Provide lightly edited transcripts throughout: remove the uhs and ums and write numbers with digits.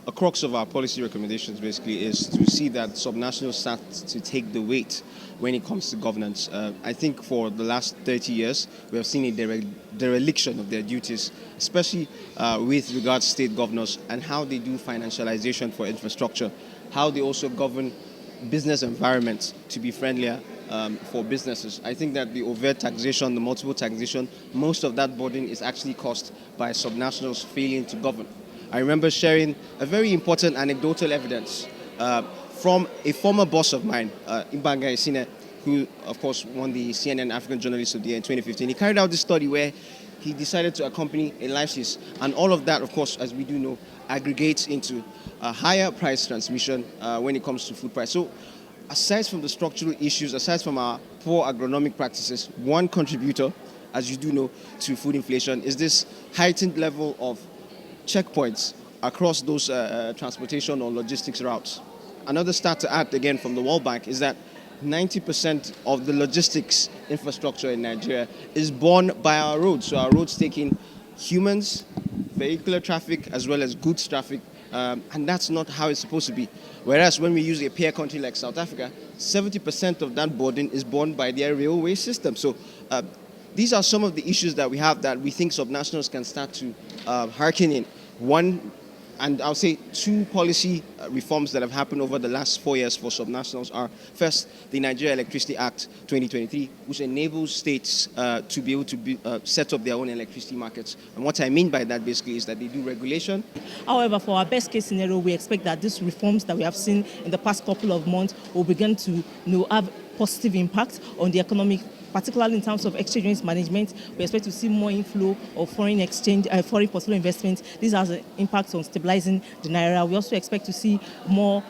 a crux of our policy recommendations basically is to see that subnationals start to take the weight when it comes to governance. I think for the last 30 years, we have seen a dereliction of their duties, especially with regards to state governors and how they do financialization for infrastructure, how they also govern business environments to be friendlier for businesses. I think that the overt taxation, the multiple taxation, most of that burden is actually caused by subnationals failing to govern. I remember sharing a very important anecdotal evidence from a former boss of mine, Ibanga Isine, who, of course, won the CNN African Journalist of the Year in 2015. He carried out this study where he decided to accompany a life lease. And all of that, of course, as we do know, aggregates into a higher price transmission when it comes to food price. So aside from the structural issues, aside from our poor agronomic practices, one contributor, as you do know, to food inflation is this heightened level of checkpoints across those transportation or logistics routes. Another stat to add again from the World Bank is that 90% of the logistics infrastructure in Nigeria is borne by our roads. So our roads taking humans, vehicular traffic, as well as goods traffic, and that's not how it's supposed to be. Whereas when we use a peer country like South Africa, 70% of that burden is borne by their railway system. So these are some of the issues that we have that we think subnationals can start to hearken in. One, and I'll say two policy reforms that have happened over the last 4 years for subnationals are, first, the Nigeria Electricity Act 2023, which enables states to be able to set up their own electricity markets. And what I mean by that basically is that they do regulation. However, for our best case scenario, we expect that these reforms that we have seen in the past couple of months will begin to have positive impact on the economic, particularly in terms of exchange rate management. We expect to see more inflow of foreign portfolio investments. This has an impact on stabilizing the naira. We also expect to see more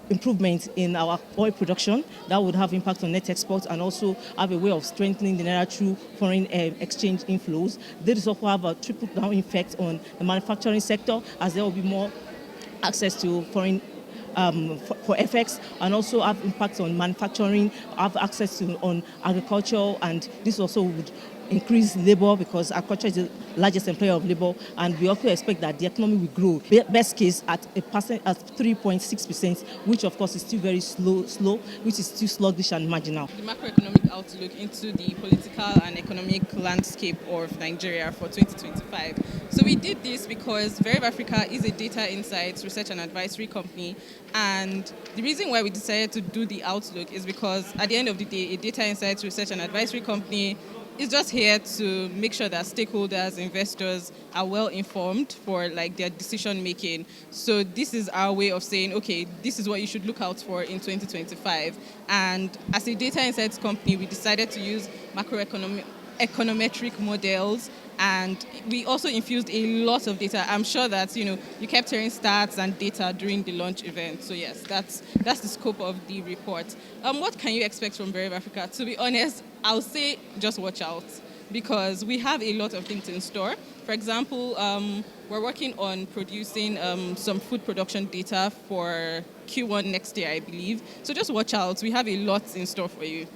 improvement in our oil production. That would have impact on net exports and also have a way of strengthening the naira through foreign exchange inflows. This also have a trickle-down effect on the manufacturing sector, as there will be more access to foreign for FX, and also have impact on manufacturing, have access to on agriculture, and this also would increase labor because agriculture is the largest employer of labor, and we also expect that the economy will grow. Best case at 3.6%, which of course is still very slow, which is still sluggish and marginal. The macroeconomic outlook into the political and economic landscape of Nigeria for 2025. So we did this because Veriv Africa is a data insights research and advisory company, and the reason why we decided to do the outlook is because at the end of the day, a data insights research and advisory company is just here to make sure that stakeholders, investors are well informed for their decision making. So this is our way of saying, okay, this is what you should look out for in 2025. And as a data insights company, we decided to use econometric models, and we also infused a lot of data. I'm sure that you kept hearing stats and data during the launch event. So yes, that's the scope of the report. What can you expect from Veriv Africa? To be honest, I'll say just watch out, because we have a lot of things in store. For example, we're working on producing some food production data for Q1 next year, I believe. So just watch out. We have a lot in store for you.